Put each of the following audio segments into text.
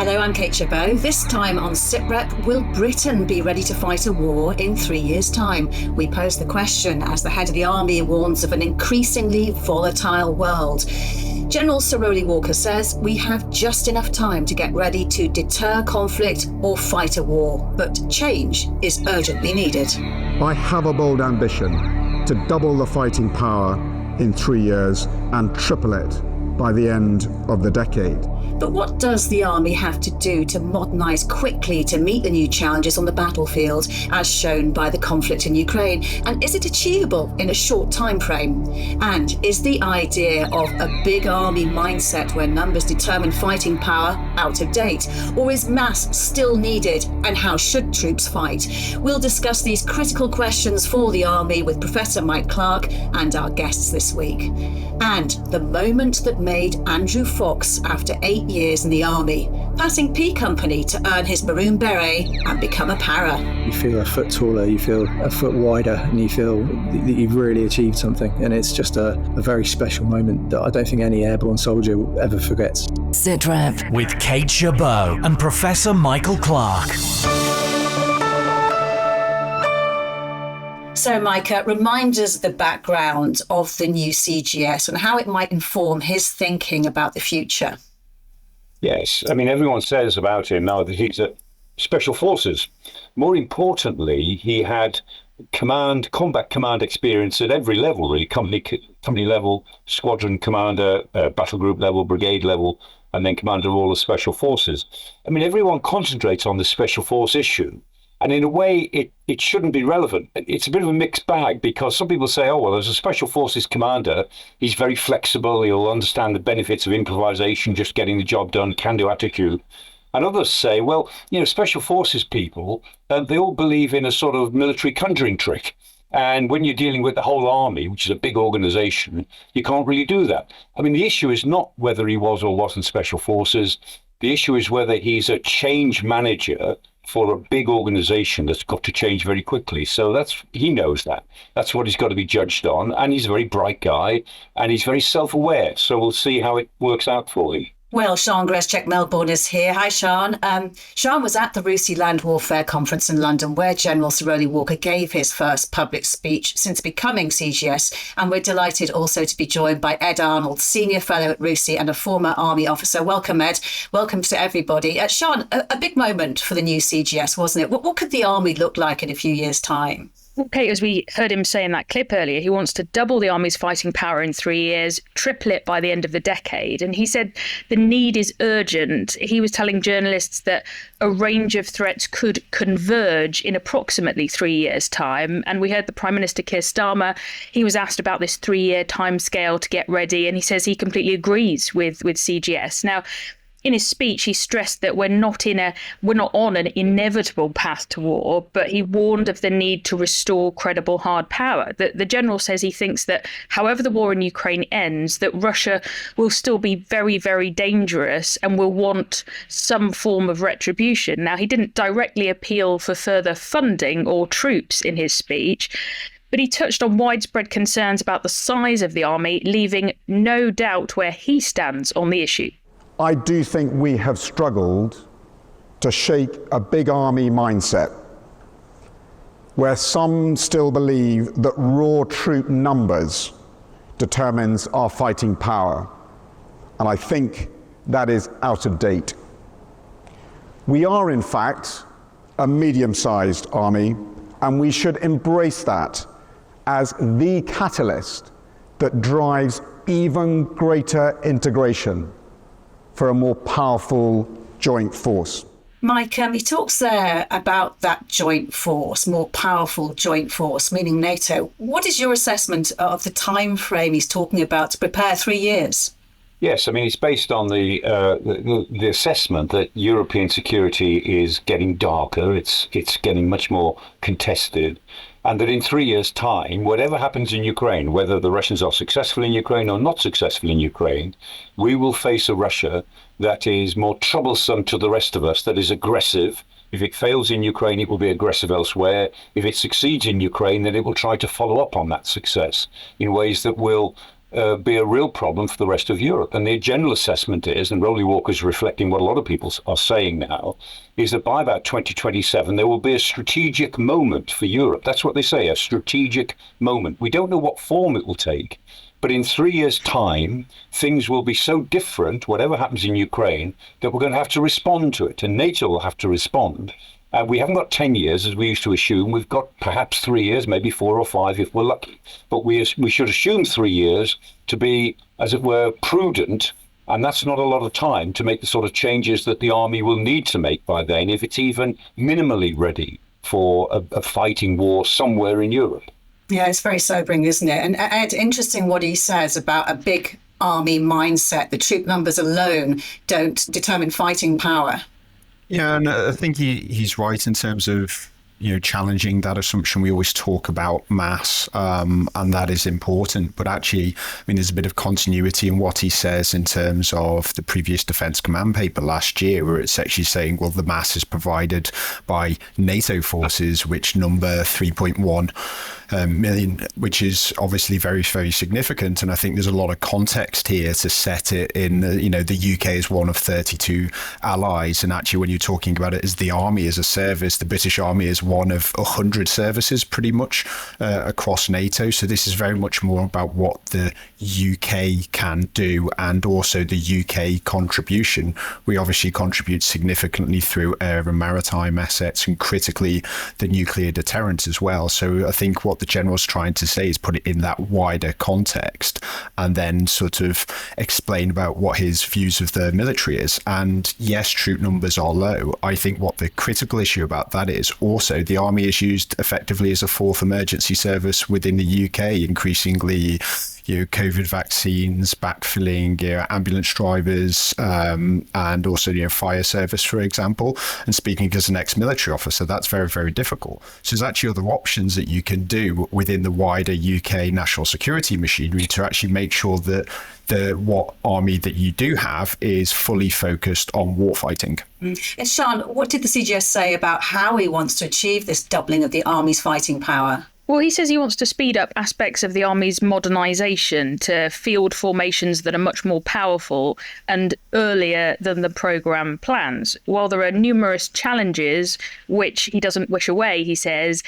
Hello, I'm Kate Gerbeau. This time on Sitrep, will Britain be ready to fight a war in 3 years' time? We pose the question as the head of the army warns of an increasingly volatile world. General Sir Roly Walker says we have just enough time to get ready to deter conflict or fight a war, but change is urgently needed. I have a bold ambition to double the fighting power in 3 years and triple it by the end of the decade. But what does the army have to do to modernise quickly to meet the new challenges on the battlefield, as shown by the conflict in Ukraine? And is it achievable in a short time frame? And is the idea of a big army mindset where numbers determine fighting power out of date? Or is mass still needed? And how should troops fight? We'll discuss these critical questions for the army with Professor Michael Clarke and our guests this week. And the moment that made Andrew Fox, after 8 years in the army, passing P Company to earn his maroon beret and become a para. You feel a foot taller, you feel a foot wider, and you feel that you've really achieved something. And it's just a very special moment that I don't think any airborne soldier ever forgets. Sitrep with Kate Gerbeau and Professor Michael Clarke. So, Micah, remind us the background of the new CGS and how it might inform his thinking about the future. Yes, I mean, everyone says about him now that he's at Special Forces. More importantly, he had combat command experience at every level, really, company level, squadron commander, battle group level, brigade level, and then commander of all the Special Forces. I mean, everyone concentrates on the Special Force issue. And in a way, it shouldn't be relevant. It's a bit of a mixed bag because some people say, oh, well, as a Special Forces commander, he's very flexible. He'll understand the benefits of improvisation, just getting the job done, can-do attitude. And others say, well, Special Forces people, they all believe in a sort of military conjuring trick. And when you're dealing with the whole army, which is a big organization, you can't really do that. I mean, the issue is not whether he was or wasn't Special Forces. The issue is whether he's a change manager for a big organization that's got to change very quickly. So he knows that. That's what he's got to be judged on. And he's a very bright guy and he's very self-aware. So we'll see how it works out for him. Well, Sian Greszczyk-Melbourne is here. Hi, Sian. Sian was at the RUSI Land Warfare Conference in London, where General Sir Roly Walker gave his first public speech since becoming CGS. And we're delighted also to be joined by Ed Arnold, Senior Fellow at RUSI and a former Army officer. Welcome, Ed. Welcome to everybody. Sian, a big moment for the new CGS, wasn't it? What could the Army look like in a few years' time? Okay, as we heard him say in that clip earlier, he wants to double the Army's fighting power in 3 years, triple it by the end of the decade. And he said the need is urgent. He was telling journalists that a range of threats could converge in approximately 3 years' time. And we heard the Prime Minister Keir Starmer, he was asked about this 3-year timescale to get ready. And he says he completely agrees with CGS. Now, in his speech, he stressed that we're not on an inevitable path to war, but he warned of the need to restore credible hard power. The general says he thinks that however the war in Ukraine ends, that Russia will still be very, very dangerous and will want some form of retribution. Now, he didn't directly appeal for further funding or troops in his speech, but he touched on widespread concerns about the size of the army, leaving no doubt where he stands on the issue. I do think we have struggled to shake a big army mindset where some still believe that raw troop numbers determines our fighting power. And I think that is out of date. We are, in fact, a medium-sized army, and we should embrace that as the catalyst that drives even greater integration for a more powerful joint force. Mike, he talks there about that joint force, more powerful joint force, meaning NATO. What is your assessment of the time frame he's talking about to prepare 3 years? Yes, I mean, it's based on the assessment that European security is getting darker, it's getting much more contested, and that in 3 years' time, whatever happens in Ukraine, whether the Russians are successful in Ukraine or not successful in Ukraine, we will face a Russia that is more troublesome to the rest of us, that is aggressive. If it fails in Ukraine, it will be aggressive elsewhere. If it succeeds in Ukraine, then it will try to follow up on that success in ways that will be a real problem for the rest of Europe. And the general assessment is, and Roly Walker's reflecting what a lot of people are saying now, is that by about 2027, there will be a strategic moment for Europe. That's what they say, a strategic moment. We don't know what form it will take, but in 3 years' time, things will be so different, whatever happens in Ukraine, that we're going to have to respond to it, and NATO will have to respond. We haven't got 10 years, as we used to assume. We've got perhaps 3 years, maybe 4 or 5 if we're lucky. But we should assume 3 years to be, as it were, prudent. And that's not a lot of time to make the sort of changes that the army will need to make by then, if it's even minimally ready for a fighting war somewhere in Europe. Yeah, it's very sobering, isn't it? And Ed, interesting what he says about a big army mindset. The troop numbers alone don't determine fighting power. Yeah, and I think he's right in terms of, challenging that assumption. We always talk about mass, and that is important. But actually, there's a bit of continuity in what he says in terms of the previous Defence Command paper last year, where it's actually saying, well, the mass is provided by NATO forces, which number 3.1 million, which is obviously very, very significant. And I think there's a lot of context here to set it in, the UK is one of 32 allies. And actually, when you're talking about it as the army as a service, the British Army is one of 100 services pretty much across NATO. So this is very much more about what the UK can do and also the UK contribution. We obviously contribute significantly through air and maritime assets and critically the nuclear deterrent as well. So I think what the general's trying to say is put it in that wider context and then sort of explain about what his views of the military is. And yes, troop numbers are low. I think what the critical issue about that is also the army is used effectively as a fourth emergency service within the UK, increasingly COVID vaccines, backfilling, ambulance drivers, and also, fire service, for example. And speaking as an ex-military officer, that's very, very difficult. So there's actually other options that you can do within the wider UK national security machinery to actually make sure that what army that you do have is fully focused on warfighting. And Sean, what did the CGS say about how he wants to achieve this doubling of the army's fighting power? Well, he says he wants to speed up aspects of the army's modernisation to field formations that are much more powerful and earlier than the programme plans. While there are numerous challenges, which he doesn't wish away, he says,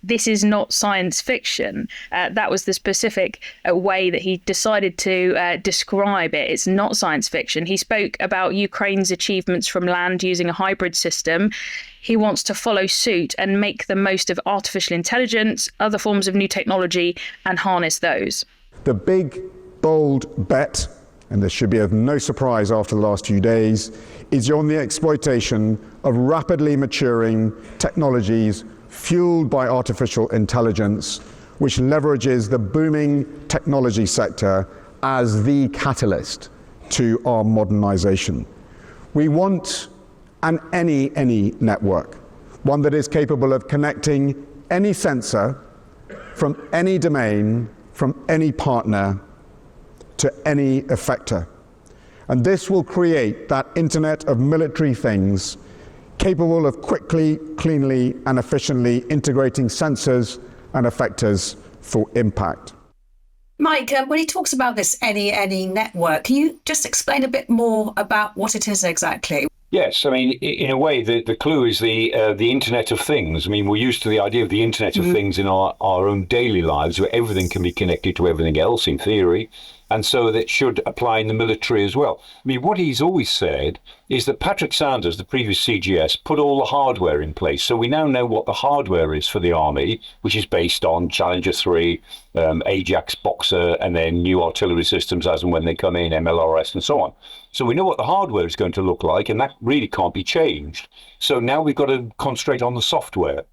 this is not science fiction. That was the specific way that he decided to describe it. It's not science fiction. He spoke about Ukraine's achievements from land using a hybrid system. He wants to follow suit and make the most of artificial intelligence, other forms of new technology, and harness those. The big, bold bet, and this should be of no surprise after the last few days, is on the exploitation of rapidly maturing technologies fueled by artificial intelligence, which leverages the booming technology sector as the catalyst to our modernization. We want any network, one that is capable of connecting any sensor from any domain, from any partner to any effector. And this will create that Internet of military things capable of quickly, cleanly, and efficiently integrating sensors and effectors for impact. Mike, when he talks about this any network, can you just explain a bit more about what it is exactly? Yes, I mean, in a way, the clue is the Internet of Things. I mean, we're used to the idea of the Internet of Things in our own daily lives, where everything can be connected to everything else, in theory. And so that should apply in the military as well. I mean, what he's always said is that Patrick Sanders, the previous CGS, put all the hardware in place. So we now know what the hardware is for the army, which is based on Challenger 3, Ajax, Boxer, and then new artillery systems as and when they come in, MLRS, and so on. So we know what the hardware is going to look like, and that really can't be changed. So now we've got to concentrate on the software,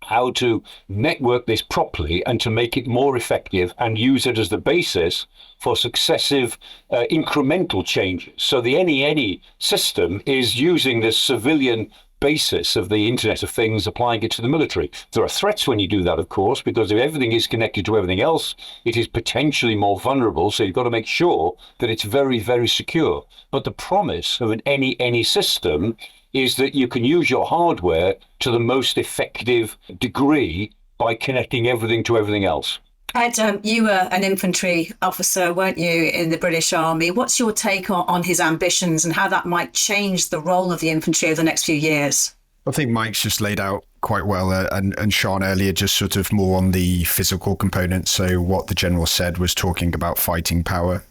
how to network this properly and to make it more effective and use it as the basis for successive incremental changes. So the any system is using this civilian basis of the Internet of Things, applying it to the military. There are threats when you do that, of course, because if everything is connected to everything else, it is potentially more vulnerable. So you've got to make sure that it's very, very secure. But the promise of an any system is that you can use your hardware to the most effective degree by connecting everything to everything else. Ed, you were an infantry officer, weren't you, in the British Army? What's your take on his ambitions and how that might change the role of the infantry over the next few years? I think Mike's just laid out quite well, and Sean earlier just sort of more on the physical component. So what the general said was talking about fighting power.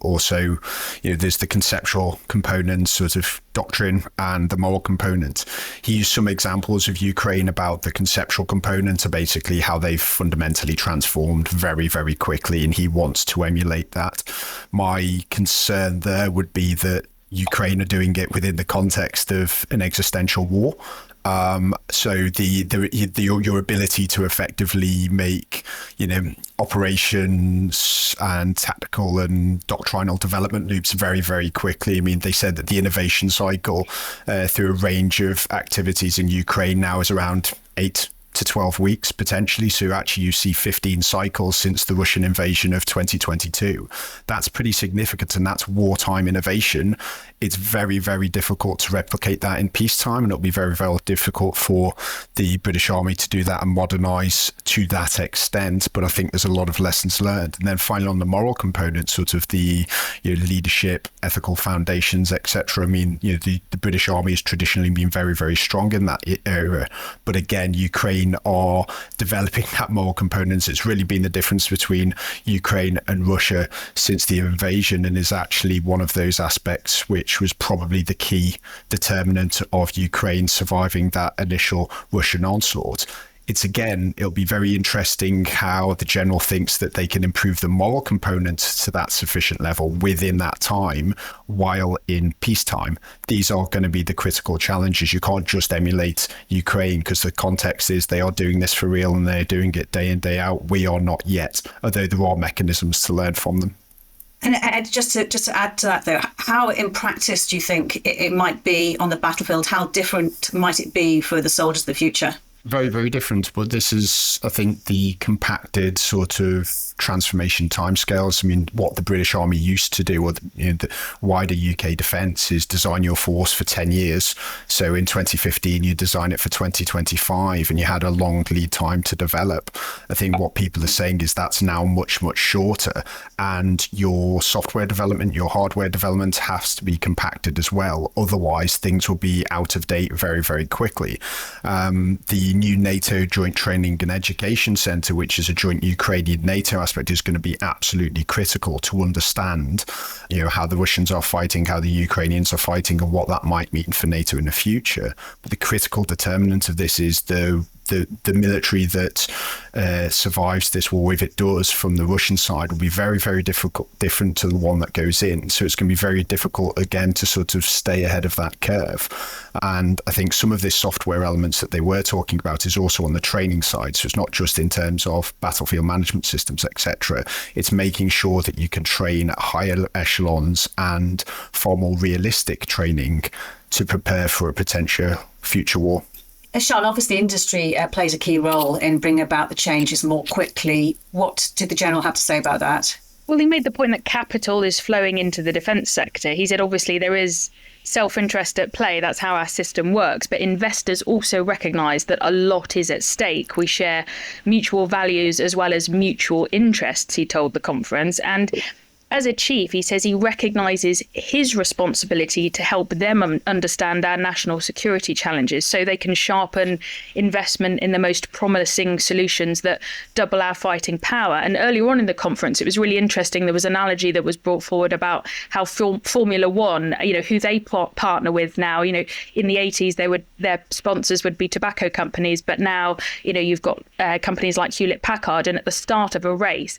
Also, there's the conceptual component, sort of doctrine, and the moral component. He used some examples of Ukraine about the conceptual component, to basically how they've fundamentally transformed very, very quickly, and he wants to emulate that. My concern there would be that Ukraine are doing it within the context of an existential war. So your ability to effectively make, operations and tactical and doctrinal development loops very, very quickly. I mean, they said that the innovation cycle through a range of activities in Ukraine now is around 8 to 12 weeks potentially. So actually you see 15 cycles since the Russian invasion of 2022. That's pretty significant, and that's wartime innovation. It's very, very difficult to replicate that in peacetime, and it'll be very, very difficult for the British Army to do that and modernise to that extent. But I think there's a lot of lessons learned. And then finally, on the moral component, sort of the leadership, ethical foundations, etc. I mean, the British Army has traditionally been very, very strong in that area. But again, Ukraine are developing that moral components. It's really been the difference between Ukraine and Russia since the invasion, and is actually one of those aspects which was probably the key determinant of Ukraine surviving that initial Russian onslaught. It'll be very interesting how the general thinks that they can improve the moral component to that sufficient level within that time, while in peacetime. These are going to be the critical challenges. You can't just emulate Ukraine, because the context is they are doing this for real and they're doing it day in, day out. We are not yet, although there are mechanisms to learn from them. And Ed, just to add to that, though, how in practice do you think it might be on the battlefield? How different might it be for the soldiers of the future? Very, very different. But this is, I think, the compacted sort of transformation timescales. I mean, what the British Army used to do, or the wider UK defence, is design your force for 10 years. So in 2015, you design it for 2025, and you had a long lead time to develop. I think what people are saying is that's now much, much shorter. And your software development, your hardware development has to be compacted as well. Otherwise, things will be out of date very, very quickly. The new NATO Joint Training and Education Centre, which is a joint Ukrainian-NATO aspect, is going to be absolutely critical to understand, how the Russians are fighting, how the Ukrainians are fighting, and what that might mean for NATO in the future. But the critical determinant of this is the military that survives this war, if it does, from the Russian side, will be very, very different to the one that goes in. So it's going to be very difficult, again, to sort of stay ahead of that curve. And I think some of this software elements that they were talking about is also on the training side. So it's not just in terms of battlefield management systems, etc. It's making sure that you can train at higher echelons and far more realistic training to prepare for a potential future war. Sean, obviously industry plays a key role in bringing about the changes more quickly. What did the General have to say about that? Well, he made the point that capital is flowing into the defence sector. He said, obviously, there is self-interest at play. That's how our system works. But investors also recognise that a lot is at stake. We share mutual values as well as mutual interests, he told the conference. And as a chief, he says he recognises his responsibility to help them understand our national security challenges so they can sharpen investment in the most promising solutions that double our fighting power. And earlier on in the conference, it was really interesting. There was an analogy that was brought forward about how Formula One, who they partner with now. In the 80s, their sponsors would be tobacco companies, but now, you've got companies like Hewlett Packard, and at the start of a race,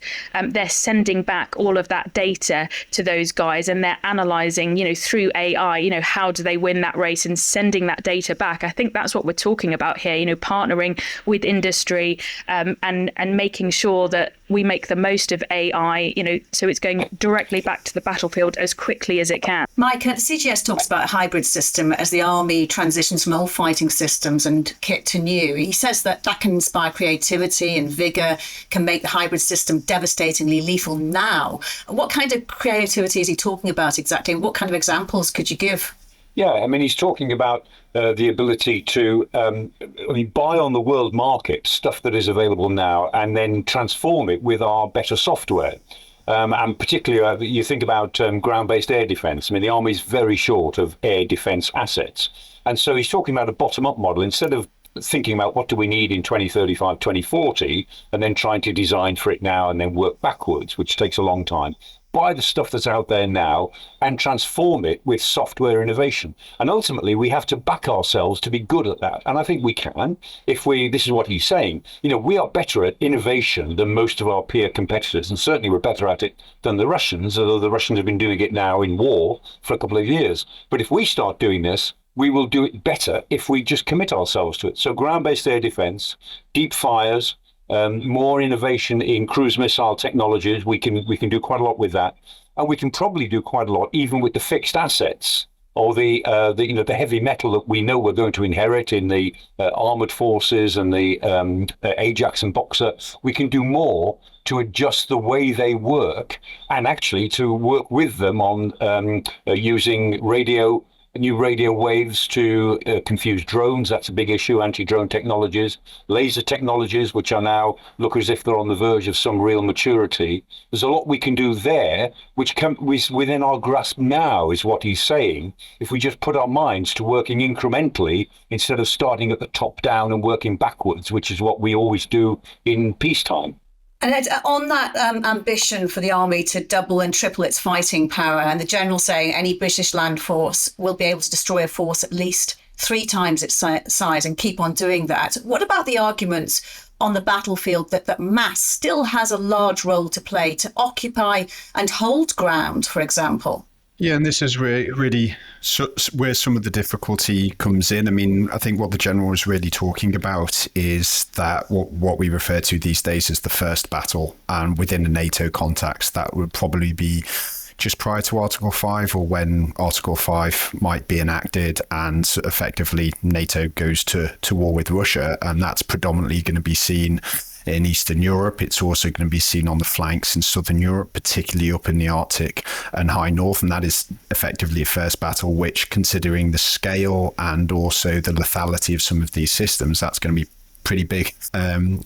they're sending back all of that data to those guys, and they're analysing, through AI, how do they win that race, and sending that data back. I think that's what we're talking about here, partnering with industry and making sure that we make the most of AI, so it's going directly back to the battlefield as quickly as it can. Mike, the CGS talks about a hybrid system as the Army transitions from old fighting systems and kit to new. He says that can inspire creativity and vigour, can make the hybrid system devastatingly lethal now. What kind of creativity is he talking about exactly? What kind of examples could you give? Yeah, I mean, he's talking about the ability to, buy on the world market stuff that is available now and then transform it with our better software. And particularly, you think about ground-based air defence. I mean, the Army's very short of air defence assets. And so he's talking about a bottom-up model. Instead of thinking about what do we need in 2035, 2040, and then trying to design for it now and then work backwards, which takes a long time. Buy the stuff that's out there now and transform it with software innovation. And ultimately, we have to back ourselves to be good at that. And I think we can, this is what he's saying, we are better at innovation than most of our peer competitors. And certainly we're better at it than the Russians, although the Russians have been doing it now in war for a couple of years. But if we start doing this, we will do it better if we just commit ourselves to it. So ground-based air defense, deep fires, more innovation in cruise missile technologies. We can do quite a lot with that, and we can probably do quite a lot even with the fixed assets or the heavy metal that we know we're going to inherit in the armored forces and the Ajax and Boxer. We can do more to adjust the way they work and actually to work with them on using new radio waves to confuse drones. That's a big issue. Anti-drone technologies, laser technologies, which are now look as if they're on the verge of some real maturity. There's a lot we can do there, which is within our grasp now, is what he's saying. If we just put our minds to working incrementally instead of starting at the top down and working backwards, which is what we always do in peacetime. And on that ambition for the army to double and triple its fighting power, and the general saying any British land force will be able to destroy a force at least 3 times its size and keep on doing that. What about the arguments on the battlefield that mass still has a large role to play to occupy and hold ground, for example? Yeah, and this is really where some of the difficulty comes in. I mean, I think what the general is really talking about is that what we refer to these days as the first battle, and within a NATO context, that would probably be just prior to Article 5 or when Article 5 might be enacted and effectively NATO goes to war with Russia, and that's predominantly going to be seen in Eastern Europe. It's also going to be seen on the flanks in Southern Europe, particularly up in the Arctic and High North. And that is effectively a first battle, which, considering the scale and also the lethality of some of these systems, that's going to be pretty big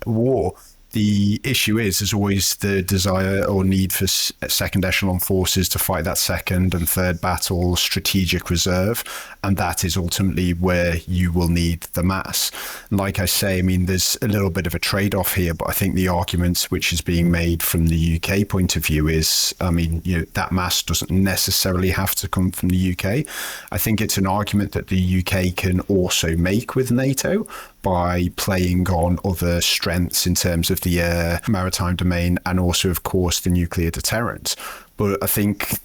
war. The issue is, there's always the desire or need for second echelon forces to fight that second and third battle, strategic reserve, and that is ultimately where you will need the mass. Like I say, I mean, there's a little bit of a trade-off here, but I think the argument which is being made from the UK point of view is, I mean, that mass doesn't necessarily have to come from the UK. I think it's an argument that the UK can also make with NATO by playing on other strengths in terms of the air, maritime domain, and also, of course, the nuclear deterrent. But I think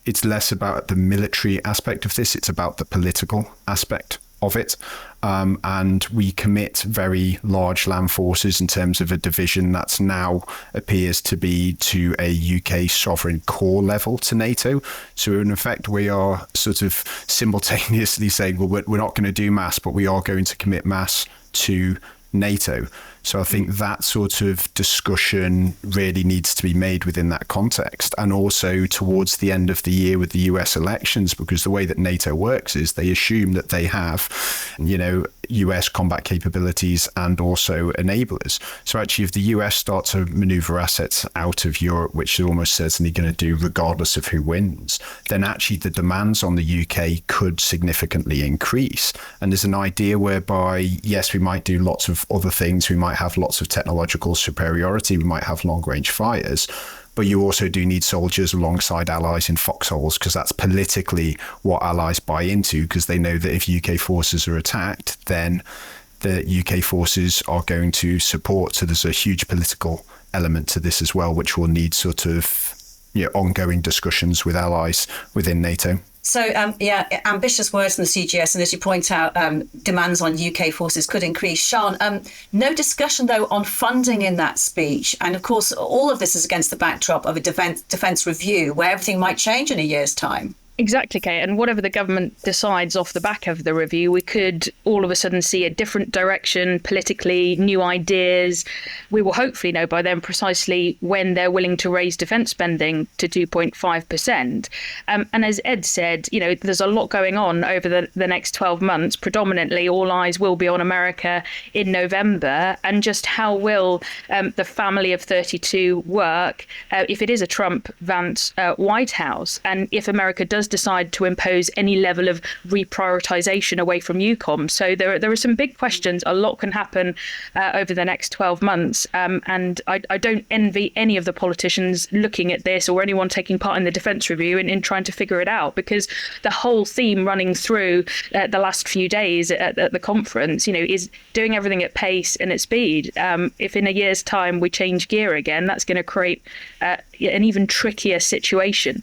it's less about the military aspect of this, it's about the political aspect of it. And we commit very large land forces in terms of a division that's now appears to be to a UK sovereign core level to NATO. So in effect, we are sort of simultaneously saying, well, we're not going to do mass, but we are going to commit mass to NATO. So I think that sort of discussion really needs to be made within that context, and also towards the end of the year with the US elections, because the way that NATO works is they assume that they have, US combat capabilities and also enablers. So actually, if the US start to maneuver assets out of Europe, which they're almost certainly going to do regardless of who wins, then actually the demands on the UK could significantly increase. And there's an idea whereby, yes, we might do lots of other things. We might have lots of technological superiority. We might have long-range fires. But you also do need soldiers alongside allies in foxholes, because that's politically what allies buy into, because they know that if UK forces are attacked, then the UK forces are going to support. So there's a huge political element to this as well, which will need sort of ongoing discussions with allies within NATO. So, ambitious words from the CGS, and as you point out, demands on UK forces could increase. Sian, no discussion, though, on funding in that speech. And, of course, all of this is against the backdrop of a defence review where everything might change in a year's time. Exactly, Kate. And whatever the government decides off the back of the review, we could all of a sudden see a different direction politically, new ideas. We will hopefully know by then precisely when they're willing to raise defence spending to 2.5%. And as Ed said, there's a lot going on over the next 12 months. Predominantly, all eyes will be on America in November. And just how will the family of 32 work if it is a Trump-Vance White House? And if America does decide to impose any level of reprioritization away from EUCOM. So there are some big questions. A lot can happen over the next 12 months. And I don't envy any of the politicians looking at this or anyone taking part in the defence review in trying to figure it out, because the whole theme running through the last few days at the conference, is doing everything at pace and at speed. If in a year's time we change gear again, that's going to create an even trickier situation.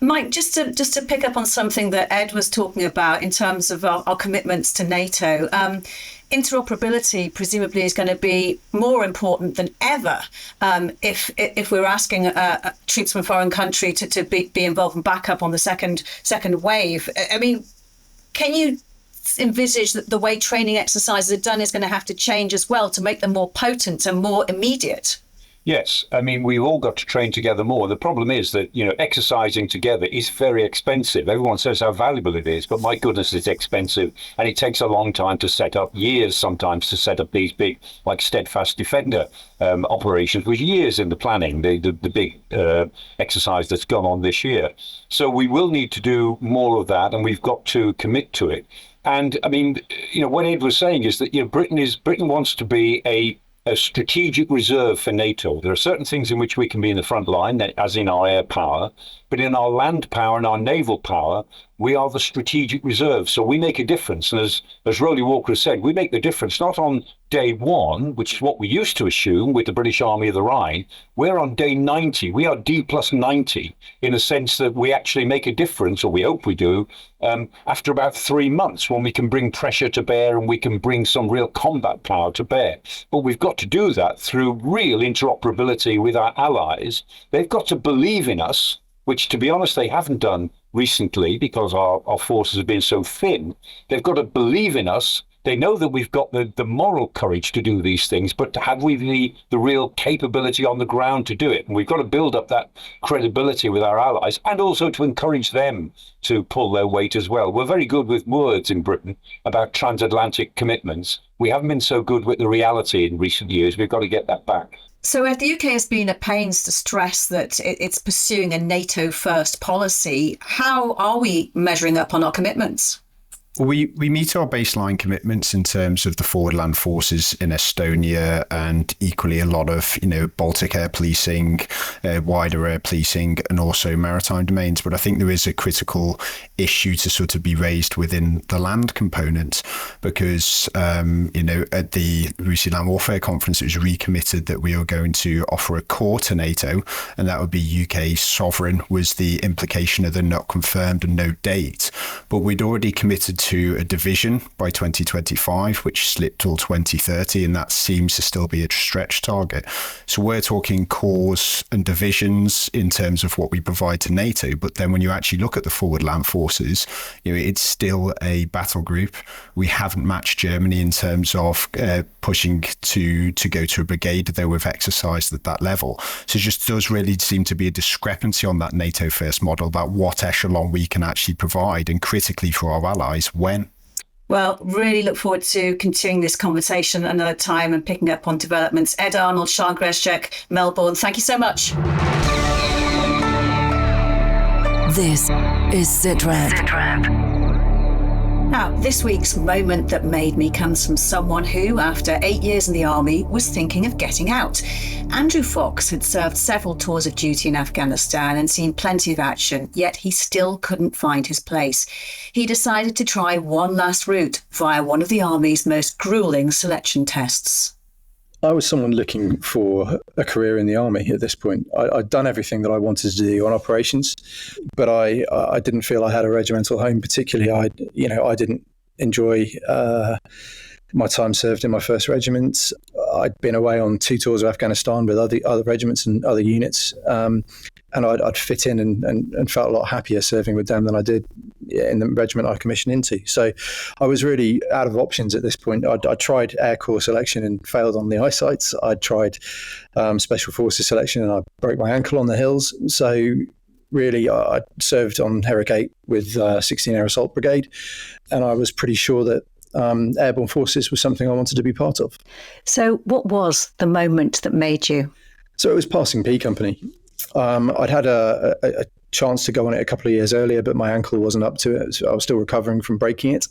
Mike, just to pick up on something that Ed was talking about in terms of our commitments to NATO, interoperability presumably is going to be more important than ever if we're asking troops from a foreign country to be involved in backup on the second wave. I mean, can you envisage that the way training exercises are done is going to have to change as well to make them more potent and more immediate? Yes, I mean, we've all got to train together more. The problem is that, exercising together is very expensive. Everyone says how valuable it is, but my goodness, it's expensive. And it takes a long time to set up, years sometimes to set up these big, like Steadfast Defender operations, which years in the planning, the big exercise that's gone on this year. So we will need to do more of that, and we've got to commit to it. And I mean, what Ed was saying is that, Britain wants to be a strategic reserve for NATO. There are certain things in which we can be in the front line, as in our air power, but in our land power and our naval power, we are the strategic reserve. So we make a difference. And as Roly Walker said, we make the difference not on day one, which is what we used to assume with the British Army of the Rhine. We're on day 90. We are D+90 in a sense that we actually make a difference, or we hope we do, after about 3 months, when we can bring pressure to bear and we can bring some real combat power to bear. But we've got to do that through real interoperability with our allies. They've got to believe in us, which, to be honest, they haven't done recently because our forces have been so thin. They've got to believe in us. They know that we've got the moral courage to do these things, but have we the real capability on the ground to do it? And we've got to build up that credibility with our allies, and also to encourage them to pull their weight as well. We're very good with words in Britain about transatlantic commitments. We haven't been so good with the reality in recent years. We've got to get that back. So the UK has been at pains to stress that it's pursuing a NATO-first policy. How are we measuring up on our commitments? Well, we meet our baseline commitments in terms of the forward land forces in Estonia, and equally a lot of, Baltic air policing, wider air policing, and also maritime domains. But I think there is a critical issue to sort of be raised within the land component, because, at the Russia Land Warfare Conference, it was recommitted that we are going to offer a core to NATO, and that would be UK sovereign, was the implication of the not confirmed and no date. But we'd already committed to a division by 2025, which slipped till 2030, and that seems to still be a stretch target. So we're talking cores and divisions in terms of what we provide to NATO, but then when you actually look at the forward land forces, it's still a battle group. We haven't matched Germany in terms of pushing to go to a brigade, though we've exercised at that level. So it just does really seem to be a discrepancy on that NATO first model about what echelon we can actually provide, and critically for our allies, when. Well, really look forward to continuing this conversation another time and picking up on developments. Ed Arnold, Sian Greszczyk, Melbourne, thank you so much. This is Sitrep. Now, this week's moment that made me comes from someone who, after 8 years in the army, was thinking of getting out. Andrew Fox had served several tours of duty in Afghanistan and seen plenty of action, yet he still couldn't find his place. He decided to try one last route via one of the army's most grueling selection tests. I was someone looking for a career in the army at this point. I'd done everything that I wanted to do on operations, but I didn't feel I had a regimental home. Particularly, I didn't enjoy my time served in my first regiment. I'd been away on 2 tours of Afghanistan with other regiments and other units, and I'd fit in and felt a lot happier serving with them than I did in the regiment I commissioned into. So I was really out of options at this point. I tried Air Corps selection and failed on the eyesights. I tried Special Forces selection and I broke my ankle on the hills. So really, I served on Harrogate with 16 Air Assault Brigade, and I was pretty sure that airborne forces was something I wanted to be part of. So what was the moment that made you? So it was passing P Company. I'd had a chance to go on it a couple of years earlier, but my ankle wasn't up to it. So I was still recovering from breaking it.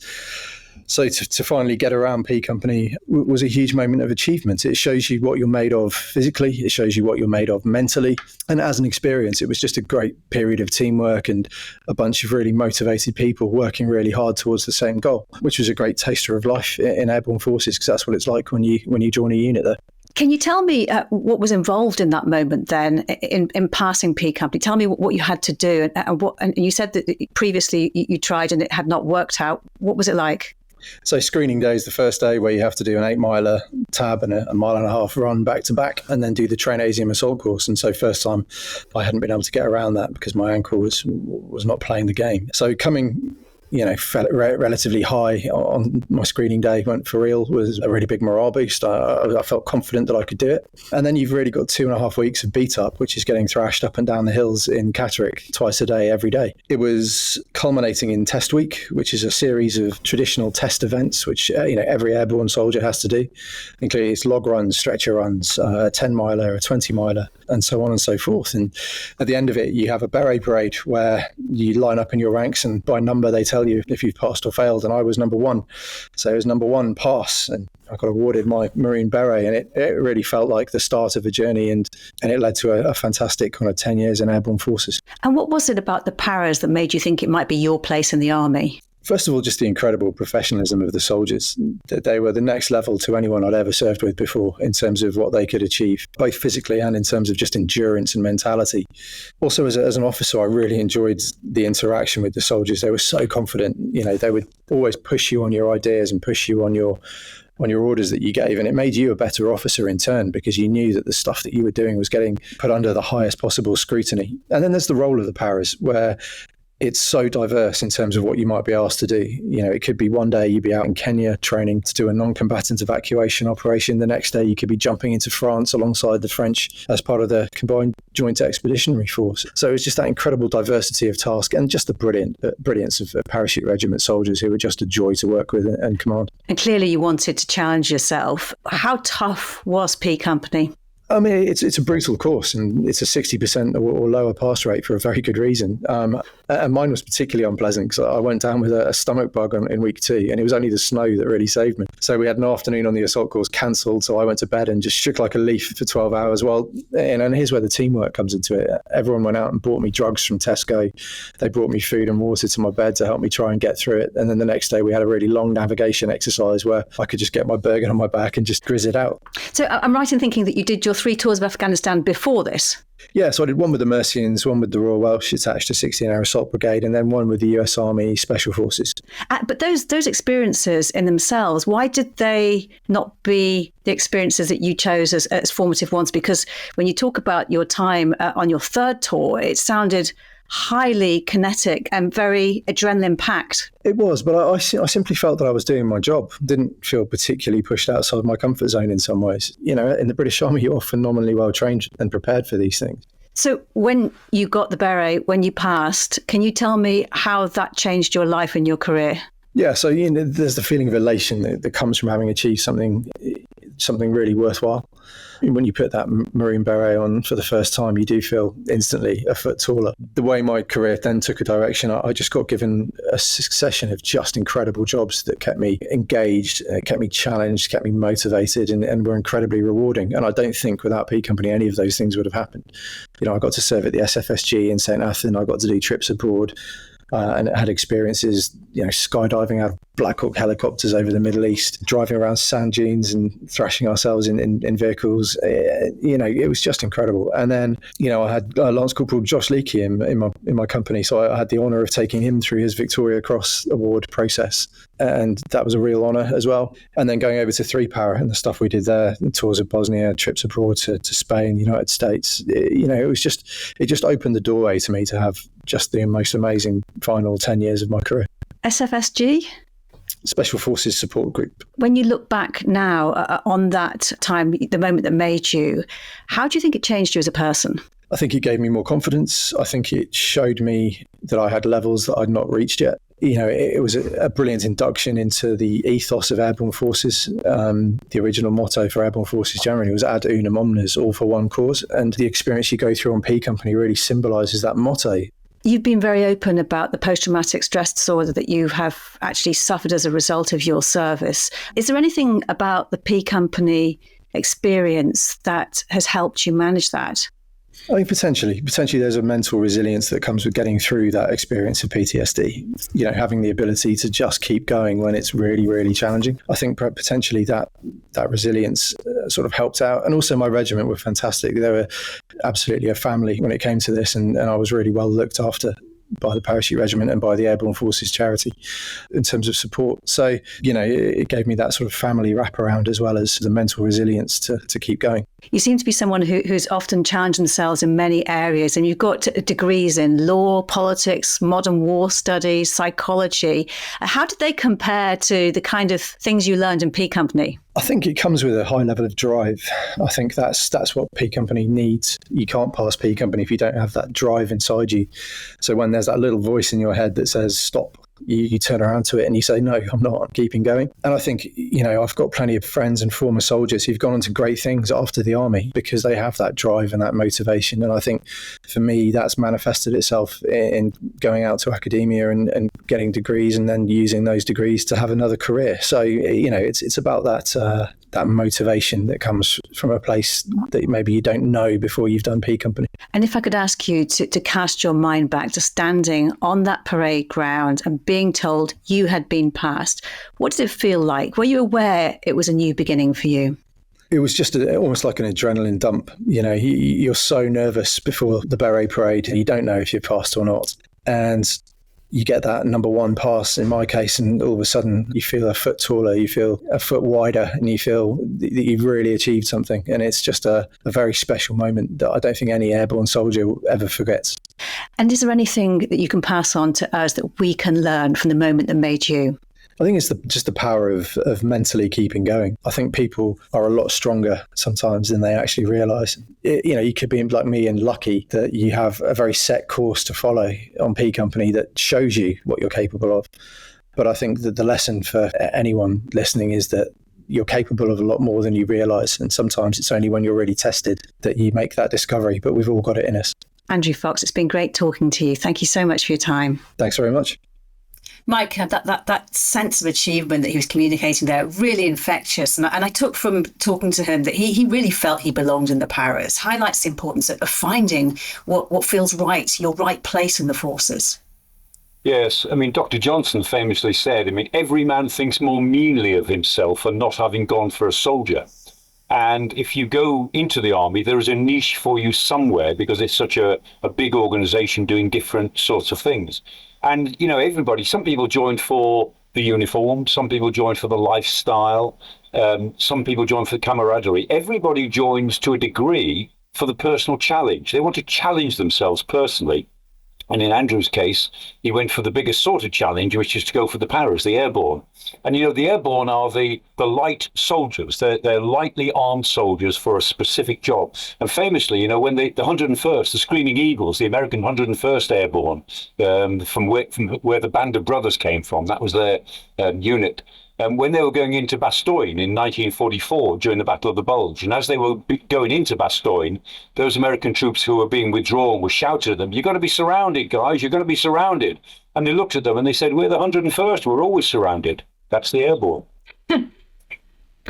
So to finally get around P Company was a huge moment of achievement. It shows you what you're made of physically. It shows you what you're made of mentally. And as an experience, it was just a great period of teamwork and a bunch of really motivated people working really hard towards the same goal, which was a great taster of life in airborne forces, because that's what it's like when you join a unit there. Can you tell me what was involved in that moment then in passing P Company? Tell me what you had to do and you said that previously you tried and it had not worked out. What was it like? So screening day is the first day where you have to do an 8-miler tab and a 1.5 mile run back to back, and then do the Trainasium assault course. And so first time I hadn't been able to get around that because my ankle was not playing the game. So coming relatively high on my screening day, went for real, was a really big morale boost. I felt confident that I could do it. And then you've really got 2.5 weeks of beat up, which is getting thrashed up and down the hills in Catterick twice a day, every day. It was culminating in test week, which is a series of traditional test events, which every airborne soldier has to do, including its log runs, stretcher runs, a 10-miler, a 20-miler, and so on and so forth. And at the end of it, you have a beret parade where you line up in your ranks, and by number they tell you if you've passed or failed, and I was number 1. So it was number 1 pass, and I got awarded my maroon beret, and it really felt like the start of a journey, and it led to a fantastic kind of 10 years in airborne forces. And what was it about the paras that made you think it might be your place in the army? First of all, just the incredible professionalism of the soldiers. They were the next level to anyone I'd ever served with before in terms of what they could achieve, both physically and in terms of just endurance and mentality. Also, as an officer, I really enjoyed the interaction with the soldiers. They were so confident. They would always push you on your ideas and push you on your orders that you gave, and it made you a better officer in turn because you knew that the stuff that you were doing was getting put under the highest possible scrutiny. And then there's the role of the paras, where it's so diverse in terms of what you might be asked to do. It could be one day you'd be out in Kenya training to do a non-combatant evacuation operation. The next day you could be jumping into France alongside the French as part of the Combined Joint Expeditionary Force. So it's just that incredible diversity of task and just the brilliance of parachute regiment soldiers who were just a joy to work with and command. And clearly you wanted to challenge yourself. How tough was P Company? I mean, it's a brutal course, and it's a 60% or lower pass rate for a very good reason. And mine was particularly unpleasant because I went down with a stomach bug in week 2, and it was only the snow that really saved me. So we had an afternoon on the assault course cancelled, so I went to bed and just shook like a leaf for 12 hours. And here's where the teamwork comes into it. Everyone went out and bought me drugs from Tesco. They brought me food and water to my bed to help me try and get through it. And then the next day we had a really long navigation exercise where I could just get my Bergen on my back and just grizz it out. So I'm right in thinking that you did your 3 tours of Afghanistan before this? Yeah, so I did one with the Mercians, one with the Royal Welsh attached to 16 Air Assault Brigade, and then one with the US Army Special Forces. But those experiences in themselves, why did they not be the experiences that you chose as formative ones? Because when you talk about your time on your 3rd tour, it sounded highly kinetic and very adrenaline-packed. It was, but I simply felt that I was doing my job. Didn't feel particularly pushed outside my comfort zone in some ways. In the British Army, you're phenomenally well trained and prepared for these things. So when you got the beret, when you passed, can you tell me how that changed your life and your career? Yeah, so there's the feeling of elation that comes from having achieved something really worthwhile. When you put that maroon beret on for the first time, you do feel instantly a foot taller. The way my career then took a direction, I just got given a succession of just incredible jobs that kept me engaged, kept me challenged, kept me motivated, and were incredibly rewarding. And I don't think without P Company, any of those things would have happened. I got to serve at the SFSG in St. Athan. I got to do trips abroad. and had experiences, skydiving out of Black Hawk helicopters over the Middle East, driving around sand dunes and thrashing ourselves in vehicles. It was just incredible. And then, I had Lance Corporal Josh Leakey in my company, so I had the honour of taking him through his Victoria Cross award process, and that was a real honour as well. And then going over to 3-Power and the stuff we did there, tours of Bosnia, trips abroad to Spain, United States. It just opened the doorway to me to have just the most amazing final 10 years of my career. SFSG? Special Forces Support Group. When you look back now on that time, the moment that made you, how do you think it changed you as a person? I think it gave me more confidence. I think it showed me that I had levels that I'd not reached yet. It was a brilliant induction into the ethos of airborne forces. The original motto for airborne forces generally was ad unum omnes, all for one cause. And the experience you go through on P Company really symbolises that motto. You've been very open about the post-traumatic stress disorder that you have actually suffered as a result of your service. Is there anything about the P Company experience that has helped you manage that? I think potentially there's a mental resilience that comes with getting through that experience of PTSD, having the ability to just keep going when it's really, really challenging. I think potentially that resilience sort of helped out. And also my regiment were fantastic. They were absolutely a family when it came to this, and I was really well looked after by the Parachute Regiment and by the Airborne Forces Charity in terms of support. So, it gave me that sort of family wraparound as well as the mental resilience to keep going. You seem to be someone who's often challenged themselves in many areas, and you've got degrees in law, politics, modern war studies, psychology. How did they compare to the kind of things you learned in P Company? I think it comes with a high level of drive. I think that's what P Company needs. You can't pass P Company if you don't have that drive inside you. So when there's that little voice in your head that says, stop, you turn around to it and you say, no, I'm not, I'm keeping going. And I think, I've got plenty of friends and former soldiers who've gone on to great things after the army because they have that drive and that motivation. And I think for me, that's manifested itself in going out to academia and getting degrees and then using those degrees to have another career. So, it's about that motivation that comes from a place that maybe you don't know before you've done P Company. And if I could ask you to cast your mind back to standing on that parade ground and being told you had been passed, what did it feel like? Were you aware it was a new beginning for you? It was just almost like an adrenaline dump. You're so nervous before the beret parade. You don't know if you're passed or not. And you get that number one pass in my case, and all of a sudden you feel a foot taller, you feel a foot wider, and you feel that you've really achieved something. And it's just a very special moment that I don't think any airborne soldier ever forgets. And is there anything that you can pass on to us that we can learn from the moment that made you? I think it's just the power of mentally keeping going. I think people are a lot stronger sometimes than they actually realise. You could be like me and lucky that you have a very set course to follow on P Company that shows you what you're capable of. But I think that the lesson for anyone listening is that you're capable of a lot more than you realise. And sometimes it's only when you're really tested that you make that discovery. But we've all got it in us. Andrew Fox, it's been great talking to you. Thank you so much for your time. Thanks very much. Mike, that sense of achievement that he was communicating there, really infectious. And I took from talking to him that he really felt he belonged in the paras. Highlights the importance of finding what feels right, your right place in the forces. Yes, Dr. Johnson famously said, every man thinks more meanly of himself for not having gone for a soldier. And if you go into the army, there is a niche for you somewhere because it's such a big organisation doing different sorts of things. And, everybody, some people joined for the uniform, some people joined for the lifestyle, some people joined for the camaraderie. Everybody joins to a degree for the personal challenge. They want to challenge themselves personally. And in Andrew's case, he went for the biggest sort of challenge, which is to go for the paras, the airborne. And, the airborne are the light soldiers. They're lightly armed soldiers for a specific job. And famously, when the 101st, the Screaming Eagles, the American 101st Airborne, from where the Band of Brothers came from, that was their unit. When they were going into Bastogne in 1944 during the Battle of the Bulge, and as they were going into Bastogne, those American troops who were being withdrawn were shouted at them, "You're going to be surrounded, guys, you're going to be surrounded." And they looked at them and they said, "We're the 101st, we're always surrounded." That's the airborne.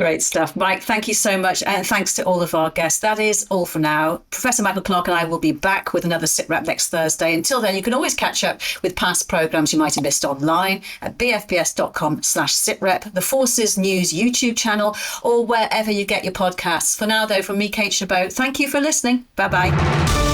Great stuff. Mike, thank you so much. And thanks to all of our guests. That is all for now. Professor Michael Clarke and I will be back with another Sitrep next Thursday. Until then, you can always catch up with past programmes you might have missed online at bfbs.com/Sitrep, the Forces News YouTube channel, or wherever you get your podcasts. For now, though, from me, Kate Gerbeau, thank you for listening. Bye-bye.